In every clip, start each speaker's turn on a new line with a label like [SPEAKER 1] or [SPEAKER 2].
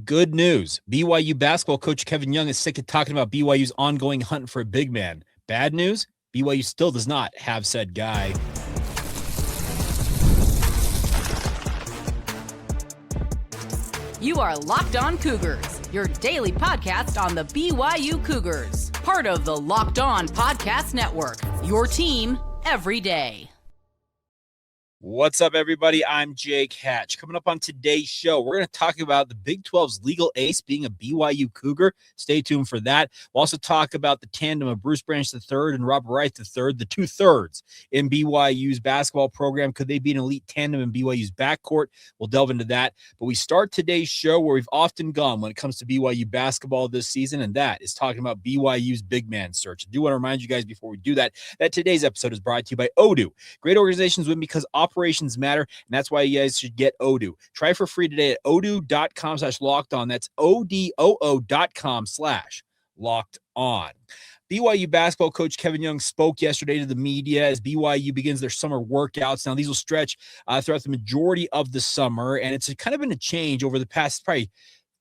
[SPEAKER 1] Good news. BYU basketball coach Kevin Young is sick of talking about BYU's ongoing hunt for a big man. Bad news? BYU still does not have said guy.
[SPEAKER 2] You are Locked On Cougars, your daily podcast on the BYU Cougars. Part of the Locked On Podcast Network, your team every day.
[SPEAKER 1] What's up, everybody? I'm Jake Hatch. Coming up on today's show, we're going to talk about the Big 12's legal ace being a BYU Cougar. Stay tuned for that. We'll also talk about the tandem of Bruce Branch III and Robert Wright III, the two-thirds in BYU's basketball program. Could they be an elite tandem in BYU's backcourt? We'll delve into that. But we start today's show where we've often gone when it comes to BYU basketball this season, and that is talking about BYU's big man search. I do want to remind you guys before we do that today's episode is brought to you by Odoo. Great organizations win because operations matter, and that's why you guys should get Odoo. Try for free today at odoo.com/lockedon. That's odoo.com/lockedon. BYU basketball coach Kevin Young spoke yesterday to the media as BYU begins their summer workouts. Now, these will stretch throughout the majority of the summer, and it's kind of been a change over the past probably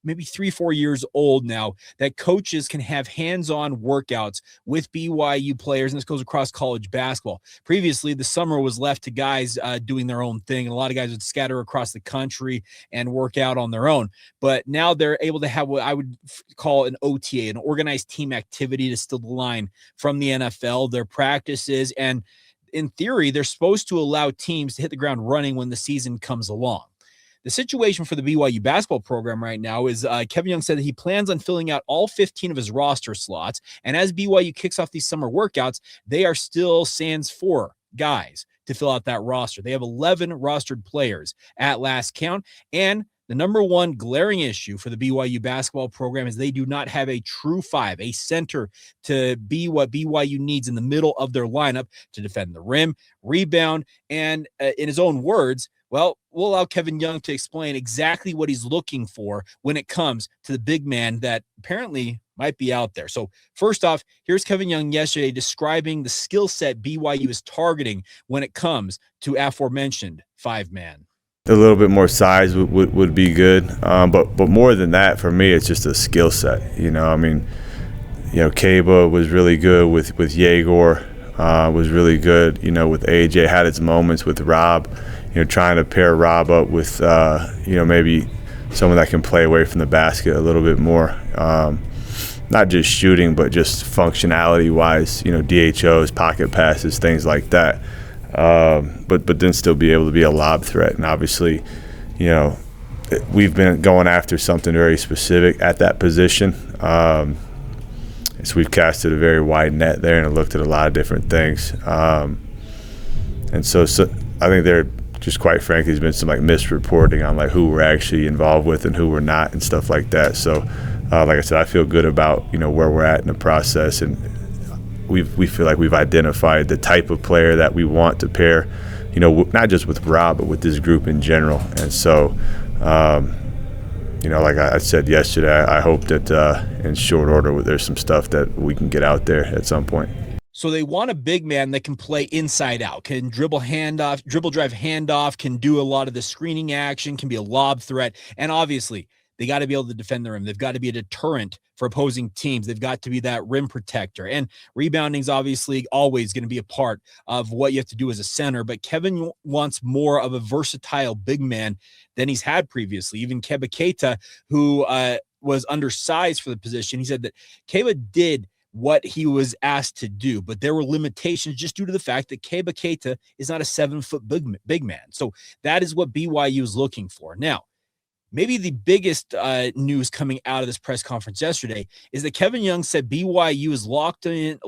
[SPEAKER 1] maybe 3-4 years old now that coaches can have hands-on workouts with BYU players, and this goes across college basketball. Previously, the summer was left to guys doing their own thing, and a lot of guys would scatter across the country and work out on their own. But now they're able to have what I would call an OTA, an organized team activity, to steal the line from the NFL, their practices, and in theory, they're supposed to allow teams to hit the ground running when the season comes along. The situation for the BYU basketball program right now is Kevin Young said that he plans on filling out all 15 of his roster slots. And as BYU kicks off these summer workouts, they are still sans 4 guys to fill out that roster. They have 11 rostered players at last count. And the number one glaring issue for the BYU basketball program is they do not have a true 5, a center to be what BYU needs in the middle of their lineup to defend the rim, rebound, and in his own words, well, we'll allow Kevin Young to explain exactly what he's looking for when it comes to the big man that apparently might be out there. So first off, here's Kevin Young yesterday describing the skill set BYU is targeting when it comes to aforementioned 5-man.
[SPEAKER 3] A little bit more size would be good, but more than that, for me, it's just a skill set. Kaba was really good with Egor, was really good, with AJ, had its moments with Rob, trying to pair Rob up with, maybe someone that can play away from the basket a little bit more. Not just shooting, but just functionality-wise, DHOs, pocket passes, things like that. But then still be able to be a lob threat. And obviously, we've been going after something very specific at that position. So we've casted a very wide net there and looked at a lot of different things. And so I think there just quite frankly has been some misreporting on who we're actually involved with and who we're not and stuff like that. So like I said, I feel good about where we're at in the process, and we feel like we've identified the type of player that we want to pair, not just with Rob, but with this group in general. And so, like I said yesterday, I hope that in short order there's some stuff that we can get out there at some point.
[SPEAKER 1] So they want a big man that can play inside out, can dribble drive handoff, can do a lot of the screening action, can be a lob threat, and obviously they got to be able to defend the rim. They've got to be a deterrent for opposing teams. They've got to be that rim protector. And rebounding is obviously always going to be a part of what you have to do as a center. But Kevin wants more of a versatile big man than he's had previously. Even Keba Keita, who was undersized for the position, he said that Keba did what he was asked to do, but there were limitations just due to the fact that Keba Keita is not a 7-foot big man. So that is what BYU is looking for. Now, maybe the biggest news coming out of this press conference yesterday is that Kevin Young said BYU is locked in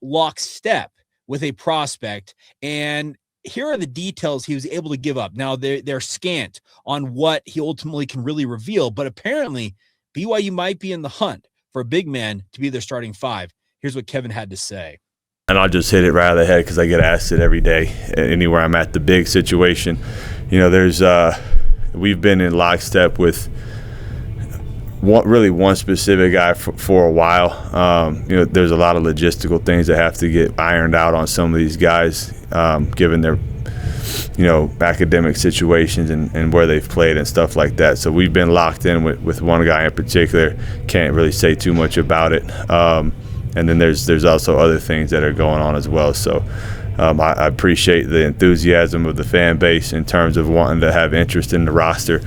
[SPEAKER 1] lockstep with a prospect. And here are the details he was able to give up. Now, they're scant on what he ultimately can really reveal, but apparently BYU might be in the hunt for a big man to be their starting 5. Here's what Kevin had to say.
[SPEAKER 3] And I'll just hit it right out of the head because I get asked it every day, anywhere I'm at. The big situation, we've been in lockstep with one specific guy for a while. There's a lot of logistical things that have to get ironed out on some of these guys, given their academic situations and where they've played and stuff like that. So we've been locked in with one guy in particular. Can't really say too much about it. And then there's also other things that are going on as well. So I appreciate the enthusiasm of the fan base in terms of wanting to have interest in the roster.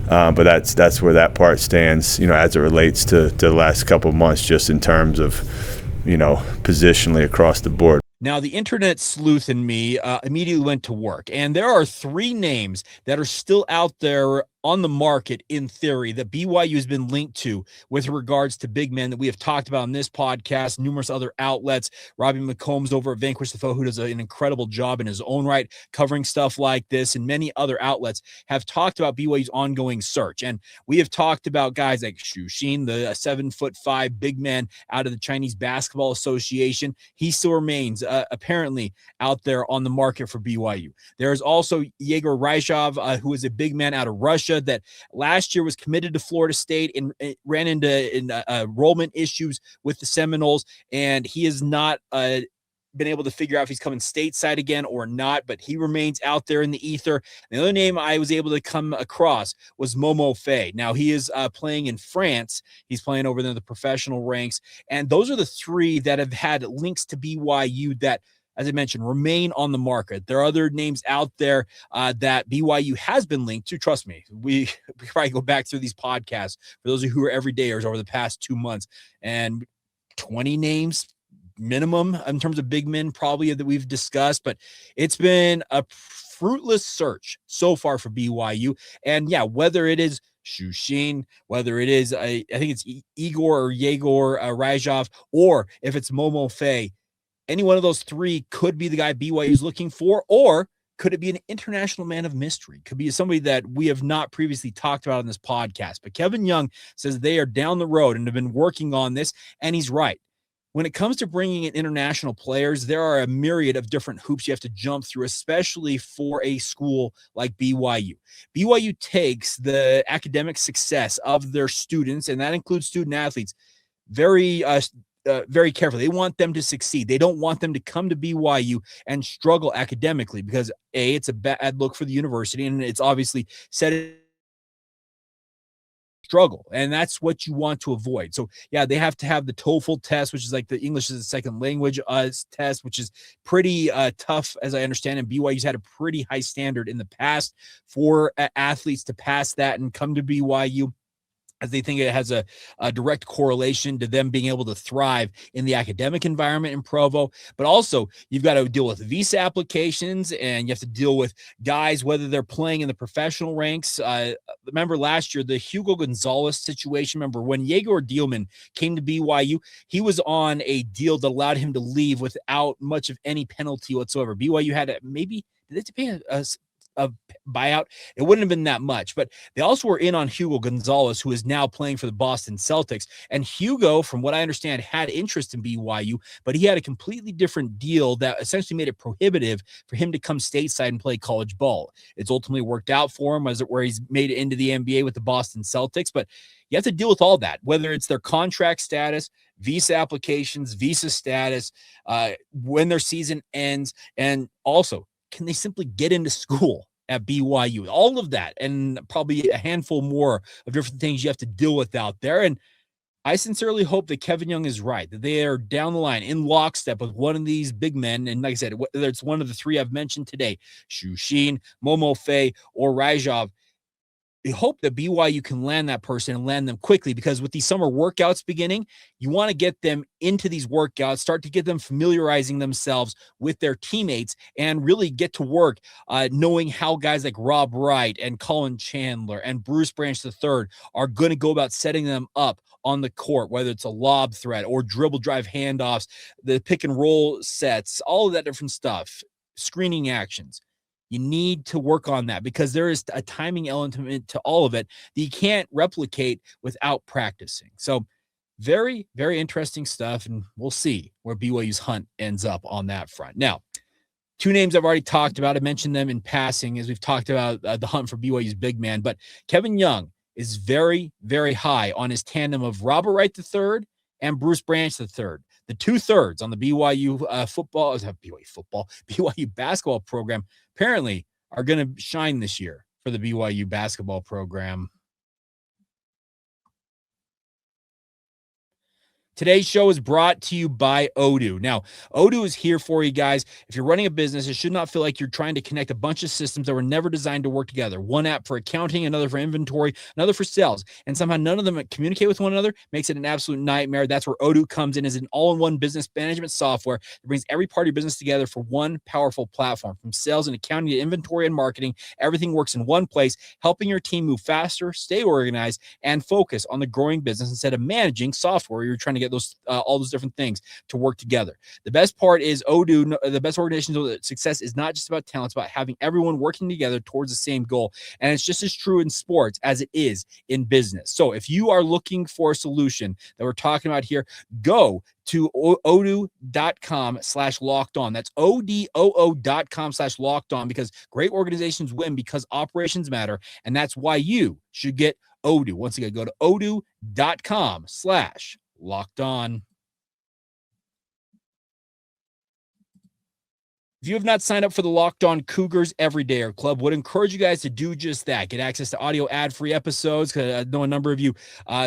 [SPEAKER 3] But that's where that part stands, as it relates to the last couple of months, just in terms of, positionally across the board.
[SPEAKER 1] Now, the internet sleuth in me immediately went to work, and there are 3 names that are still out there on the market in theory that BYU has been linked to with regards to big men that we have talked about on this podcast, numerous other outlets. Robbie McCombs over at Vanquish the Foe, who does an incredible job in his own right covering stuff like this, and many other outlets have talked about BYU's ongoing search. And we have talked about guys like Xu Xin, the 7'5" big man out of the Chinese Basketball Association. He still remains apparently out there on the market for BYU. There is also Egor Ryzhov, who is a big man out of Russia that last year was committed to Florida State and ran into enrollment issues with the Seminoles, and he has not been able to figure out if he's coming stateside again or not, but he remains out there in the ether. The other name I was able to come across was Momo Faye. Now, he is playing in France. He's playing over there in the professional ranks, and those are the 3 that have had links to BYU that, as I mentioned, remain on the market. There are other names out there that BYU has been linked to. Trust me, we probably go back through these podcasts for those of you who are everydayers over the past 2 months, and 20 names minimum in terms of big men probably that we've discussed, but it's been a fruitless search so far for BYU. And yeah, whether it is Xu Xin, whether it is, I think it's Egor Ryzhov, or if it's Momo Faye, any one of those 3 could be the guy BYU is looking for, or could it be an international man of mystery? Could be somebody that we have not previously talked about on this podcast. But Kevin Young says they are down the road and have been working on this, and he's right. When it comes to bringing in international players, there are a myriad of different hoops you have to jump through, especially for a school like BYU. BYU takes the academic success of their students, and that includes student athletes, very carefully. They want them to succeed. They don't want them to come to BYU and struggle academically because, A, it's a bad look for the university, and it's obviously set struggle, and that's what you want to avoid. So yeah, they have to have the TOEFL test, which is like the English as a second language test, which is pretty tough, as I understand, and BYU's had a pretty high standard in the past for athletes to pass that and come to BYU, as they think it has a direct correlation to them being able to thrive in the academic environment in Provo. But also, you've got to deal with visa applications, and you have to deal with guys, whether they're playing in the professional ranks. Remember last year, the Hugo Gonzalez situation. Remember when Yegor Dielman came to BYU, he was on a deal that allowed him to leave without much of any penalty whatsoever. BYU had maybe, did they have to pay a buyout? It wouldn't have been that much, but they also were in on Hugo Gonzalez, who is now playing for the Boston Celtics. And Hugo, from what I understand, had interest in BYU, but he had a completely different deal that essentially made it prohibitive for him to come stateside and play college ball. It's ultimately worked out for him, where he's made it into the NBA with the Boston Celtics, but you have to deal with all that, whether it's their contract status, visa applications, visa status, when their season ends, and also, can they simply get into school at BYU? All of that, and probably a handful more of different things you have to deal with out there. And I sincerely hope that Kevin Young is right, that they are down the line in lockstep with one of these big men. And like I said, whether it's one of the 3 I've mentioned today, Xu Xin, Momo Faye, or Ryzhov, we hope that BYU can land that person and land them quickly, because with these summer workouts beginning, you want to get them into these workouts, start to get them familiarizing themselves with their teammates, and really get to work knowing how guys like Rob Wright and Colin Chandler and Bruce Branch III are going to go about setting them up on the court, whether it's a lob threat or dribble drive handoffs, the pick and roll sets, all of that different stuff, screening actions. You need to work on that, because there is a timing element to all of it that you can't replicate without practicing. So very, very interesting stuff, and we'll see where BYU's hunt ends up on that front. Now, 2 names I've already talked about. I mentioned them in passing as we've talked about the hunt for BYU's big man, but Kevin Young is very, very high on his tandem of Robert Wright III and Bruce Branch III. the 2/3 on the BYU BYU basketball program apparently are going to shine this year for the BYU basketball program. Today's show is brought to you by Odoo. Now, Odoo is here for you guys. If you're running a business, it should not feel like you're trying to connect a bunch of systems that were never designed to work together. One app for accounting, another for inventory, another for sales, and somehow none of them communicate with one another. Makes it an absolute nightmare. That's where Odoo comes in as an all-in-one business management software that brings every part of your business together for one powerful platform. From sales and accounting to inventory and marketing, everything works in one place, helping your team move faster, stay organized, and focus on the growing business instead of managing software where you're trying to get those all those different things to work together. The best part is Odoo, the best organizational success is not just about talent, it's about having everyone working together towards the same goal. And it's just as true in sports as it is in business. So if you are looking for a solution that we're talking about here, go to odoo.com/locked on. That's odoo.com/locked on, because great organizations win because operations matter. And that's why you should get Odoo. Once again, go to odoo.com/locked on. If you have not signed up for the Locked On Cougars Everydayer Club, would encourage you guys to do just that. Get access to audio ad-free episodes, because I know a number of you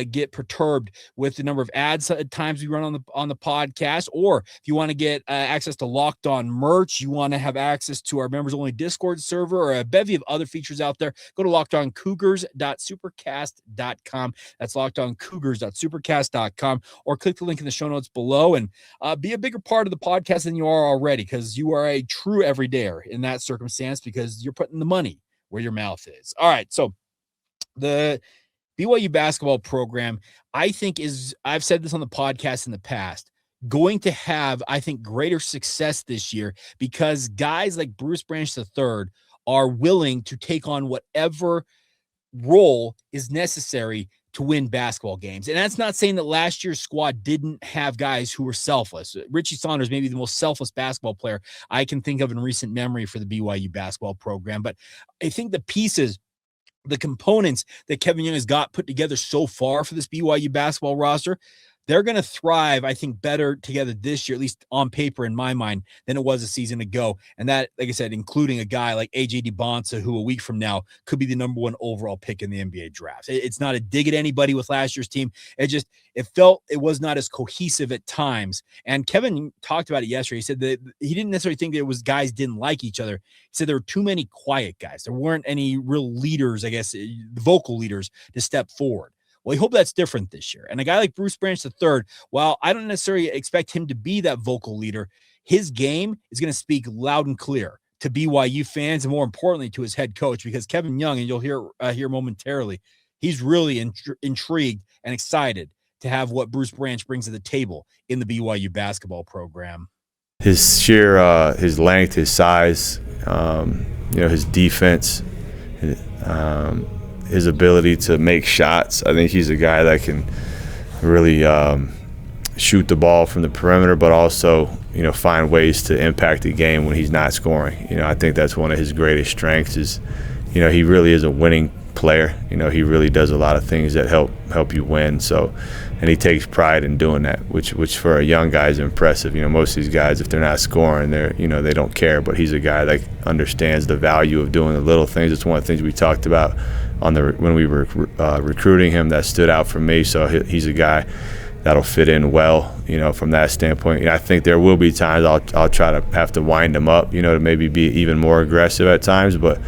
[SPEAKER 1] get perturbed with the number of ads at times we run on the podcast. Or if you want to get access to Locked On merch, you want to have access to our members-only Discord server, or a bevy of other features out there, go to lockedoncougars.supercast.com. That's lockedoncougars.supercast.com, or click the link in the show notes below and be a bigger part of the podcast than you are already, because you are a true everydayer in that circumstance, because you're putting the money where your mouth is. All right. So the BYU basketball program, I think, is, I've said this on the podcast in the past, going to have, I think, greater success this year because guys like Bruce Branch III are willing to take on whatever role is necessary to win basketball games. And that's not saying that last year's squad didn't have guys who were selfless. Richie Saunders may be the most selfless basketball player I can think of in recent memory for the BYU basketball program. But I think the pieces, the components that Kevin Young has got put together so far for this BYU basketball roster, they're going to thrive, I think, better together this year, at least on paper in my mind, than it was a season ago. And that, like I said, including a guy like AJ DeBonsa, who a week from now could be the number 1 overall pick in the NBA draft. It's not a dig at anybody with last year's team. It felt it was not as cohesive at times. And Kevin talked about it yesterday. He said that he didn't necessarily think that it was guys didn't like each other. He said there were too many quiet guys. There weren't any real leaders, I guess, vocal leaders to step forward. Well, I hope that's different this year. And a guy like Bruce Branch III, while I don't necessarily expect him to be that vocal leader, his game is going to speak loud and clear to BYU fans, and more importantly to his head coach, because Kevin Young, and you'll hear momentarily, he's really intrigued and excited to have what Bruce Branch brings to the table in the BYU basketball program.
[SPEAKER 3] His sheer, his length, his size, his defense, his ability to make shots. I think he's a guy that can really shoot the ball from the perimeter, but also, find ways to impact the game when he's not scoring. I think that's one of his greatest strengths is, he really is a winning player. He really does a lot of things that help you win. So, and he takes pride in doing that, which for a young guy is impressive. Most of these guys, if they're not scoring, they don't care. But he's a guy that understands the value of doing the little things. It's one of the things we talked about when we were recruiting him that stood out for me. So he's a guy that'll fit in well, from that standpoint. I think there will be times I'll try to have to wind him up, to maybe be even more aggressive at times. But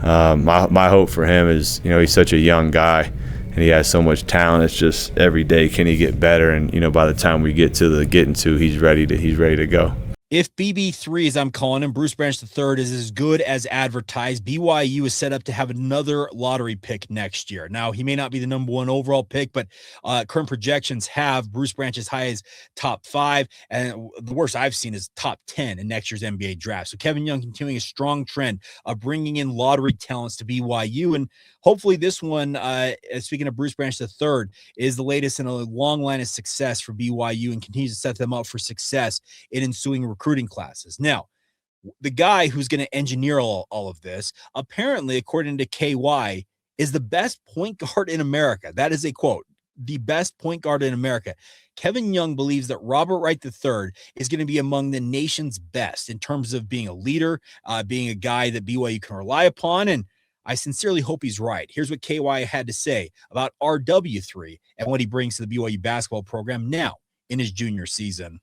[SPEAKER 3] my hope for him is, he's such a young guy and he has so much talent. It's just every day can he get better, and by the time we get to the getting to, he's ready to go.
[SPEAKER 1] If BB3, as I'm calling him, Bruce Branch III, is as good as advertised, BYU is set up to have another lottery pick next year. Now, he may not be the number 1 overall pick, but current projections have Bruce Branch as high as top 5, and the worst I've seen is top 10 in next year's NBA draft. So Kevin Young continuing a strong trend of bringing in lottery talents to BYU, and hopefully this one, speaking of Bruce Branch III, is the latest in a long line of success for BYU and continues to set them up for success in ensuing recruiting classes. Now, the guy who's going to engineer all of this, apparently, according to KY, is the best point guard in America. That is a quote. the best point guard in America. Kevin Young believes that Robert Wright III is going to be among the nation's best in terms of being a leader, being a guy that BYU can rely upon. And I sincerely hope he's right. Here's what KY had to say about RW3 and what he brings to the BYU basketball program now in his junior season.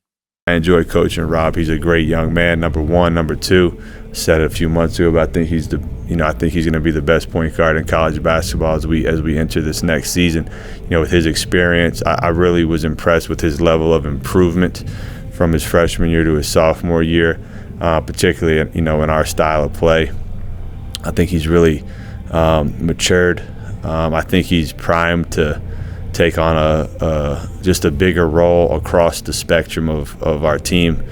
[SPEAKER 3] I enjoy coaching Rob. He's a great young man. Number one, number two. Said it a few months ago, but I think he's going to be the best point guard in college basketball as we enter this next season. With his experience, I really was impressed with his level of improvement from his freshman year to his sophomore year, particularly in our style of play. I think he's really matured. I think he's primed to take on just a bigger role across the spectrum of our team.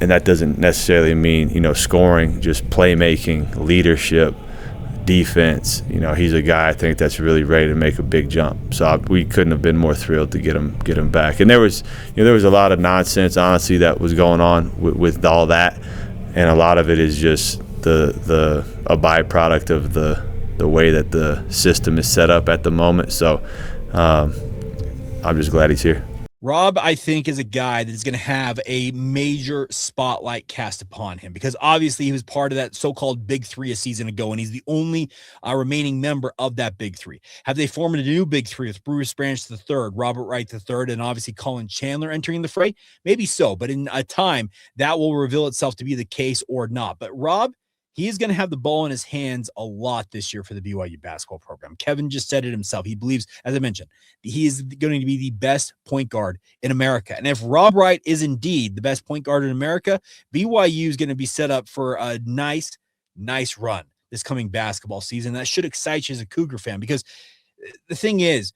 [SPEAKER 3] And that doesn't necessarily mean, scoring, just playmaking, leadership, defense. He's a guy I think that's really ready to make a big jump. So we couldn't have been more thrilled to get him back. And there was a lot of nonsense, honestly, that was going on with all that. And a lot of it is just a byproduct of the way that the system is set up at the moment. So I'm just glad he's here.
[SPEAKER 1] Rob, I think, is a guy that is going to have a major spotlight cast upon him because obviously he was part of that so-called Big Three a season ago, and he's the only remaining member of that Big Three. Have they formed a new Big Three with Bruce Branch III, Robert Wright III, and obviously Colin Chandler entering the fray? Maybe so, but in a time that will reveal itself to be the case or not. But Rob, he is going to have the ball in his hands a lot this year for the BYU basketball program. Kevin just said it himself. He believes, as I mentioned, he is going to be the best point guard in America. And if Rob Wright is indeed the best point guard in America, BYU is going to be set up for a nice run this coming basketball season. That should excite you as a Cougar fan because the thing is,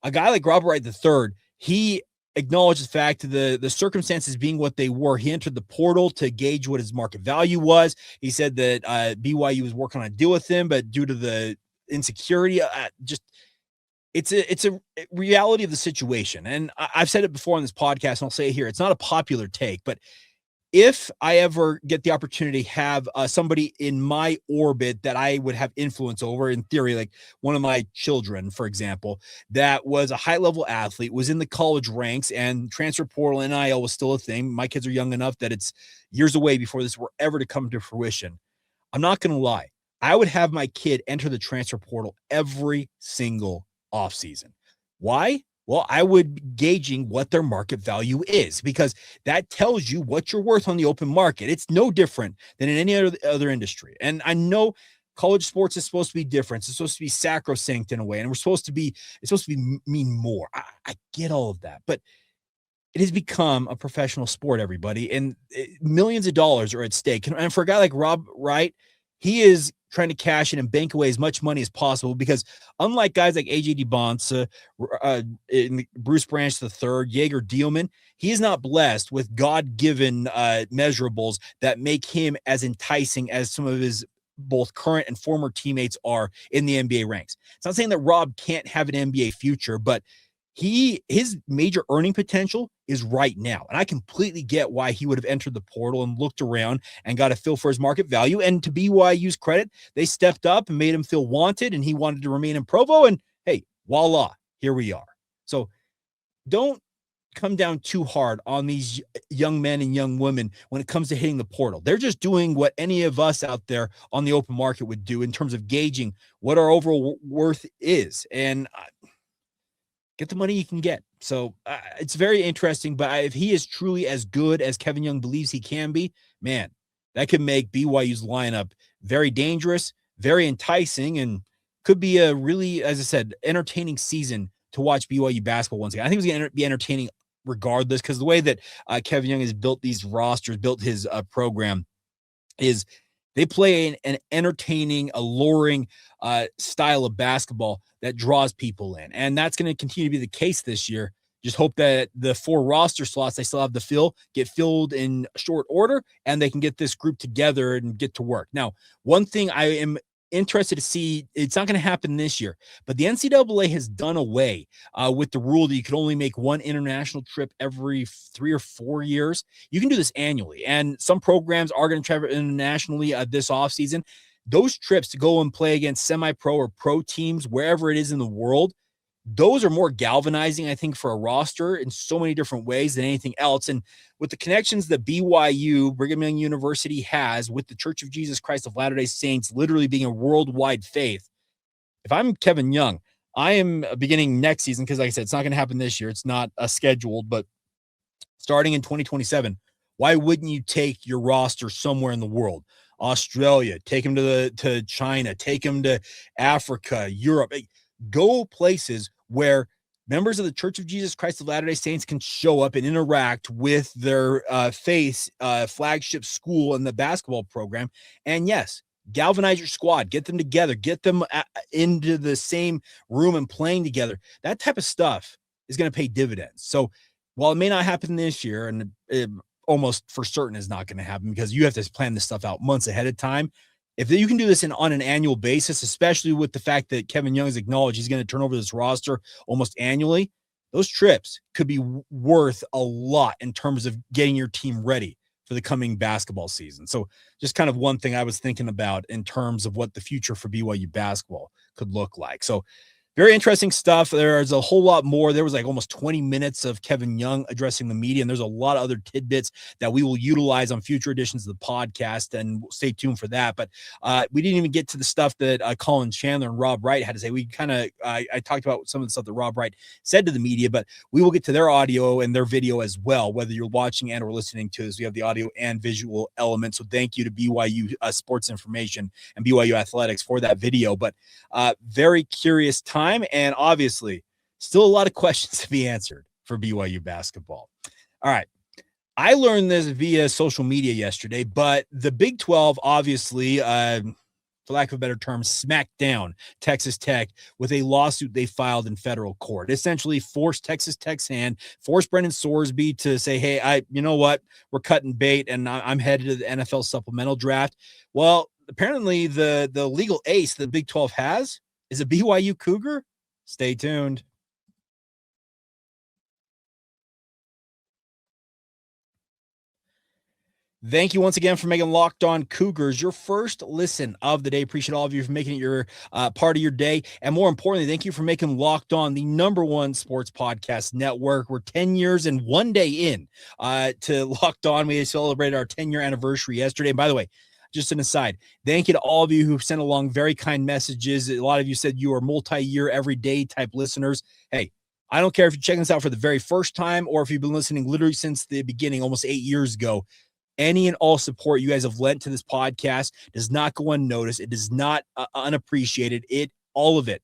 [SPEAKER 1] a guy like Robert Wright III, he acknowledge the fact the circumstances being what they were. He entered the portal to gauge what his market value was. He said that BYU was working on a deal with him, but due to the insecurity, it's a reality of the situation. And I've said it before on this podcast, and I'll say it here. It's not a popular take, but if I ever get the opportunity to have somebody in my orbit that I would have influence over, in theory, like one of my children, for example, that was a high-level athlete, was in the college ranks, and transfer portal NIL was still a thing. My kids are young enough that it's years away before this were ever to come to fruition. I'm not going to lie. I would have my kid enter the transfer portal every single offseason. Why? Well, I would be gauging what their market value is because that tells you what you're worth on the open market. It's no different than in any other industry. And I know college sports is supposed to be different. It's supposed to be sacrosanct in a way, and it's supposed to mean more. I get all of that, but it has become a professional sport, everybody, and millions of dollars are at stake. And for a guy like Rob Wright, he is trying to cash in and bank away as much money as possible because unlike guys like AJ DeBonsa, Bruce Branch III, Egor Ryzhov, he is not blessed with God-given measurables that make him as enticing as some of his both current and former teammates are in the NBA ranks. It's not saying that Rob can't have an NBA future, but his major earning potential is right now. And I completely get why he would have entered the portal and looked around and got a feel for his market value. And to BYU's credit, they stepped up and made him feel wanted, and he wanted to remain in Provo. And hey, voila, here we are. So don't come down too hard on these young men and young women when it comes to hitting the portal. They're just doing what any of us out there on the open market would do in terms of gauging what our overall worth is. And get the money you can get. So it's very interesting, but if he is truly as good as Kevin Young believes he can be, man, that could make BYU's lineup very dangerous, very enticing, and could be a really, as I said, entertaining season to watch BYU basketball once again. I think it's going to be entertaining regardless because the way that Kevin Young has built these rosters, built his program, is they play an entertaining, alluring style of basketball that draws people in. And that's going to continue to be the case this year. Just hope that the 4 roster slots they still have to fill get filled in short order, and they can get this group together and get to work. Now, one thing I am interested to see, it's not going to happen this year, but the NCAA has done away with the rule that you can only make one international trip every 3 or 4 years. You can do this annually, and some programs are going to travel internationally this offseason. Those trips to go and play against semi-pro or pro teams, wherever it is in the world, those are more galvanizing, I think, for a roster in so many different ways than anything else. And with the connections that BYU, Brigham Young University, has with the Church of Jesus Christ of Latter-day Saints literally being a worldwide faith, if I'm Kevin Young, I am beginning next season, because like I said, it's not going to happen this year. It's not scheduled, but starting in 2027, why wouldn't you take your roster somewhere in the world? Australia, take them to China, take them to Africa, Europe. Go places where members of the Church of Jesus Christ of Latter-day Saints can show up and interact with their faith flagship school and the basketball program. And yes, galvanize your squad, get them together, get them into the same room and playing together. That type of stuff is going to pay dividends. So while it may not happen this year, and it almost for certain is not going to happen, because you have to plan this stuff out months ahead of time, if you can do this on an annual basis, especially with the fact that Kevin Young has acknowledged he's going to turn over this roster almost annually, those trips could be worth a lot in terms of getting your team ready for the coming basketball season. So just kind of one thing I was thinking about in terms of what the future for BYU basketball could look like. So very interesting stuff. There's a whole lot more. There was like almost 20 minutes of Kevin Young addressing the media, and there's a lot of other tidbits that we will utilize on future editions of the podcast, and stay tuned for that. But we didn't even get to the stuff that Colin Chandler and Rob Wright had to say. We kind of, I talked about some of the stuff that Rob Wright said to the media, but we will get to their audio and their video as well, whether you're watching and or listening to this. We have the audio and visual elements. So thank you to BYU Sports Information and BYU Athletics for that video. But very curious time. And obviously, still a lot of questions to be answered for BYU basketball. All right. I learned this via social media yesterday, but the Big 12 obviously, for lack of a better term, smacked down Texas Tech with a lawsuit they filed in federal court. Essentially forced Texas Tech's hand, forced Brendan Sorsby to say, hey, you know what? We're cutting bait, and I'm headed to the NFL supplemental draft. Well, apparently the legal ace that the Big 12 has is a BYU Cougar. Stay tuned. Thank you once again for making Locked On Cougars your first listen of the day. Appreciate all of you for making it your part of your day. And more importantly, thank you for making Locked On the #1 sports podcast network. We're 10 years and 1 day in to Locked On. We celebrated our 10-year anniversary yesterday. And by the way, just an aside, thank you to all of you who sent along very kind messages. A lot of you said you are multi-year, everyday type listeners. Hey, I don't care if you're checking this out for the very first time or if you've been listening literally since the beginning, almost 8 years ago. Any and all support you guys have lent to this podcast does not go unnoticed. It is not unappreciated. All of it.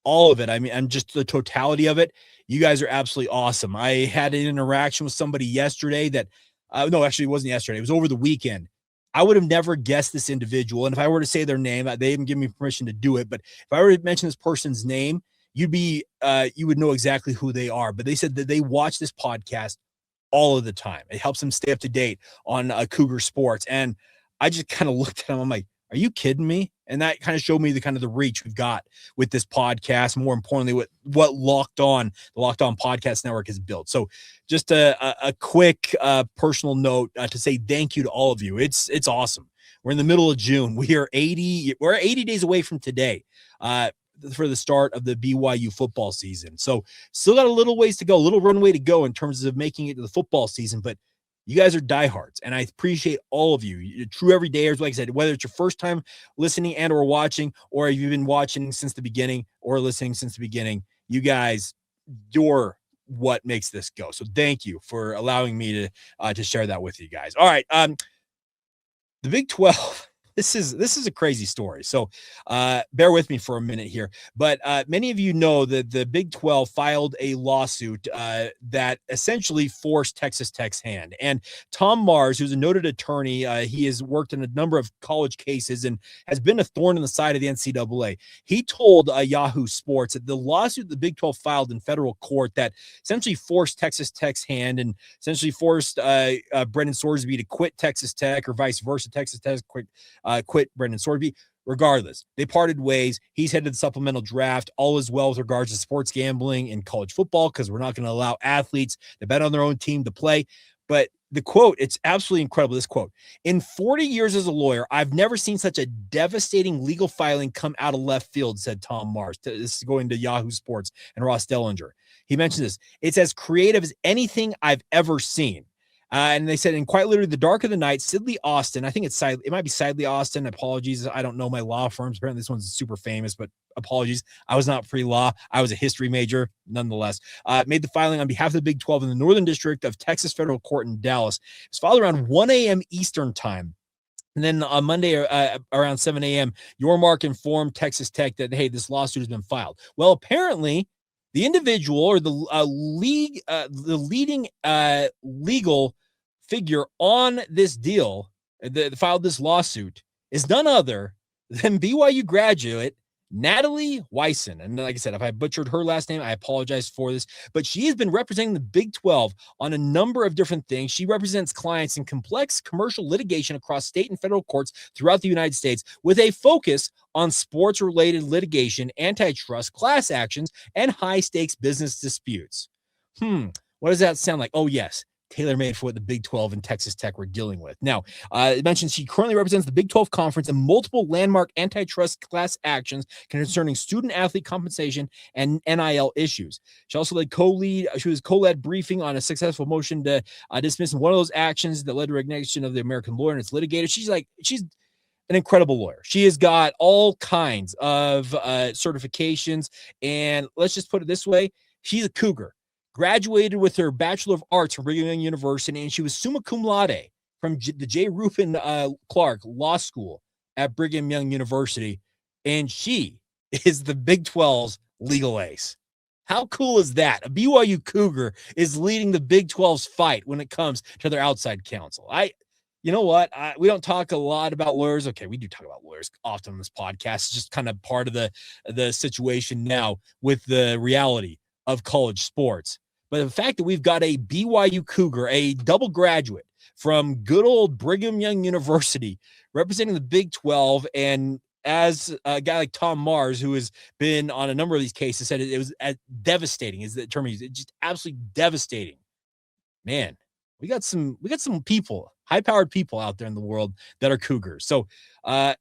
[SPEAKER 1] I mean, I'm just the totality of it. You guys are absolutely awesome. I had an interaction with somebody yesterday that, no, actually it wasn't yesterday. It was over the weekend. I would have never guessed this individual. And if I were to say their name, they didn't give me permission to do it. But if I were to mention this person's name, you would know exactly who they are. But they said that they watch this podcast all of the time. It helps them stay up to date on Cougar sports. And I just kind of looked at them. I'm like, are you kidding me? And that kind of showed me the reach we've got with this podcast. More importantly, what the Locked On Podcast Network has built. So just a quick personal note to say thank you to all of you. It's awesome. We're in the middle of June. We're 80 days away from today for the start of the BYU football season. So still got a little ways to go, a little runway to go in terms of making it to the football season, but you guys are diehards, and I appreciate all of you. You're true everydayers, like I said, whether it's your first time listening and or watching, or you've been watching since the beginning or listening since the beginning, you guys, you're what makes this go. So thank you for allowing me to share that with you guys. All right. The Big 12, this is a crazy story. So bear with me for a minute here. But many of you know that the Big 12 filed a lawsuit that essentially forced Texas Tech's hand. And Tom Mars, who's a noted attorney, he has worked in a number of college cases and has been a thorn in the side of the NCAA. He told Yahoo Sports that the lawsuit the Big 12 filed in federal court that essentially forced Texas Tech's hand and essentially forced Brendan Sorsby to quit Texas Tech, or vice versa, Texas Tech quit Brendan Sorsby. Regardless, they parted ways. He's headed to the supplemental draft. All is well with regards to sports gambling in college football, because we're not going to allow athletes that bet on their own team to play. But the quote, it's absolutely incredible. This quote: "In 40 years as a lawyer, I've never seen such a devastating legal filing come out of left field," said Tom Mars. This is going to Yahoo Sports and Ross Dellinger. He mentioned this. "It's as creative as anything I've ever seen." And they said, in quite literally the dark of the night, Sidley Austin, I think it might be Sidley Austin. Apologies. I don't know my law firms. Apparently this one's super famous, but apologies. I was not pre-law. I was a history major nonetheless. Made the filing on behalf of the Big 12 in the Northern District of Texas Federal Court in Dallas. It was filed around 1 a.m. Eastern time. And then on Monday around 7 a.m., Yormark informed Texas Tech that, hey, this lawsuit has been filed. Well, apparently the individual or the leading legal figure on this deal that filed this lawsuit is none other than BYU graduate Natalie Wyson. And like I said, if I butchered her last name, I apologize for this, but she has been representing the Big 12 on a number of different things. She represents clients in complex commercial litigation across state and federal courts throughout the United States with a focus on sports-related litigation, antitrust, class actions, and high-stakes business disputes. What does that sound like? Oh, yes. Tailor-made for what the Big 12 and Texas Tech were dealing with. Now, it mentions she currently represents the Big 12 Conference in multiple landmark antitrust class actions concerning student-athlete compensation and NIL issues. She also was co-led briefing on a successful motion to dismiss one of those actions that led to recognition of the American lawyer and its litigator. She's an incredible lawyer. She has got all kinds of certifications, and let's just put it this way, she's a Cougar. Graduated with her Bachelor of Arts from Brigham Young University, and she was summa cum laude from the J. Reuben Clark Law School at Brigham Young University, and she is the Big 12's legal ace. How cool is that? A BYU Cougar is leading the Big 12's fight when it comes to their outside counsel. You know what? We don't talk a lot about lawyers. Okay, we do talk about lawyers often on this podcast. It's just kind of part of the situation now with the reality of college sports. But the fact that we've got a BYU Cougar, a double graduate from good old Brigham Young University, representing the Big 12, and as a guy like Tom Mars, who has been on a number of these cases, said it was devastating, is the term he used. It's just absolutely devastating. Man, we got some people, high-powered people out there in the world that are Cougars. So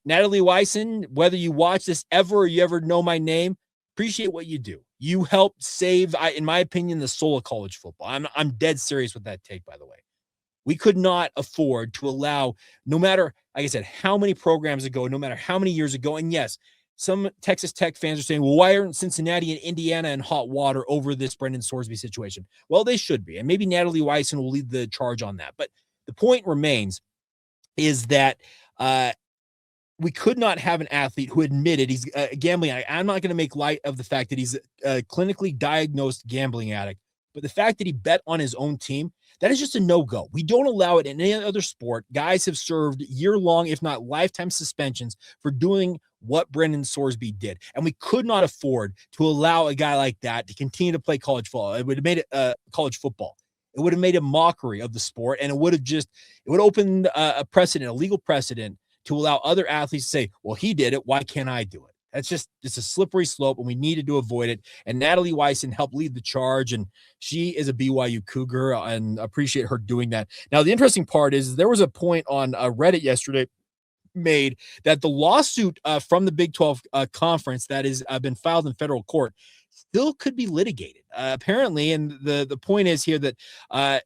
[SPEAKER 1] Natalie Wyson, whether you watch this ever or you ever know my name, appreciate what you do. You help save, in my opinion, the soul of college football. I'm dead serious with that take, by the way. We could not afford to allow, no matter, like I said, how many programs ago, no matter how many years ago, and yes, some Texas Tech fans are saying, well, why aren't Cincinnati and Indiana in hot water over this Brendan Sorsby situation? Well, they should be, and maybe Natalie Wyson will lead the charge on that. But the point remains is that we could not have an athlete who admitted he's gambling. I'm not going to make light of the fact that he's a clinically diagnosed gambling addict, but the fact that he bet on his own team, that is just a no-go. We don't allow it in any other sport. Guys have served year-long, if not lifetime suspensions for doing what Brendan Sorsby did. And we could not afford to allow a guy like that to continue to play college football. It would have made it college football. It would have made a mockery of the sport, and it would open a precedent, a legal precedent, to allow other athletes to say, well, he did it, why can't I do it? It's a slippery slope, and we needed to avoid it. And Natalie Wyson helped lead the charge, and she is a BYU Cougar, and appreciate her doing that. Now, the interesting part is there was a point on Reddit yesterday made that the lawsuit from the Big 12 conference that has been filed in federal court still could be litigated. Apparently, and the point is here that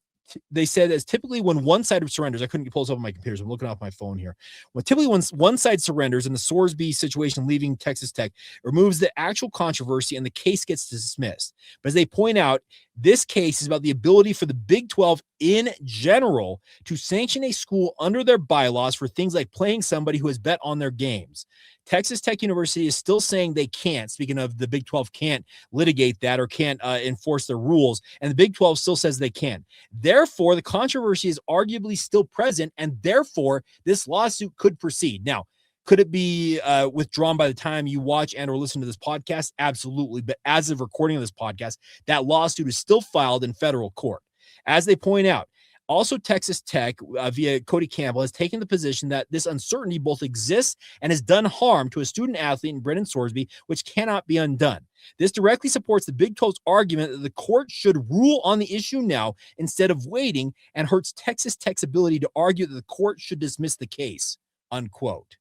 [SPEAKER 1] they said as typically when one side surrenders, I couldn't pull this up on my computer, so I'm looking off my phone here. When typically when one side surrenders in the Sorsby situation leaving Texas Tech, removes the actual controversy and the case gets dismissed. But as they point out, this case is about the ability for the Big 12 in general to sanction a school under their bylaws for things like playing somebody who has bet on their games. Texas Tech University is still saying they can't, speaking of the Big 12 can't litigate that or can't enforce their rules, and the Big 12 still says they can. Therefore, the controversy is arguably still present, and therefore, this lawsuit could proceed. Now, could it be withdrawn by the time you watch and or listen to this podcast? Absolutely. But as of recording of this podcast, that lawsuit is still filed in federal court. As they point out, also, Texas Tech, via Cody Campbell, has taken the position that this uncertainty both exists and has done harm to a student athlete in Brendan Sorsby, which cannot be undone. This directly supports the Big 12's argument that the court should rule on the issue now instead of waiting, and hurts Texas Tech's ability to argue that the court should dismiss the case, unquote.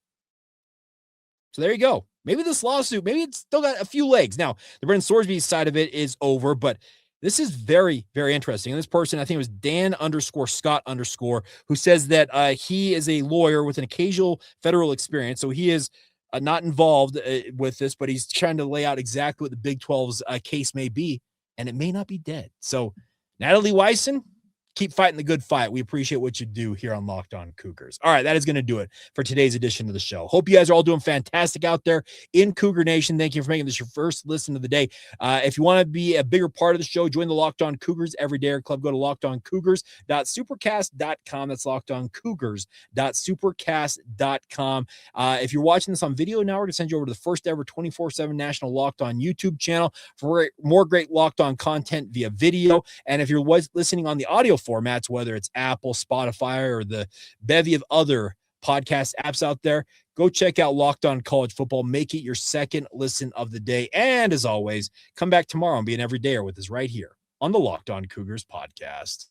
[SPEAKER 1] So there you go. Maybe this lawsuit, maybe it's still got a few legs. Now, the Brendan Sorsby side of it is over, but this is very, very interesting. And this person, I think it was Dan_Scott_, who says that he is a lawyer with an occasional federal experience. So he is not involved with this, but he's trying to lay out exactly what the Big 12's case may be, and it may not be dead. So Natalie Weisen, keep fighting the good fight. We appreciate what you do here on Locked On Cougars. All right, that is going to do it for today's edition of the show. Hope you guys are all doing fantastic out there in Cougar Nation. Thank you for making this your first listen of the day. If you want to be a bigger part of the show, join the Locked On Cougars Everyday Club. Go to lockedoncougars.supercast.com. That's lockedoncougars.supercast.com. If you're watching this on video now, we're going to send you over to the first ever 24/7 national Locked On YouTube channel for more great Locked On content via video. And if you're listening on the audio formats, whether it's Apple, Spotify, or the bevy of other podcast apps out there, go check out Locked On College Football. Make it your second listen of the day. And as always, come back tomorrow and be an everydayer with us right here on the Locked On Cougars podcast.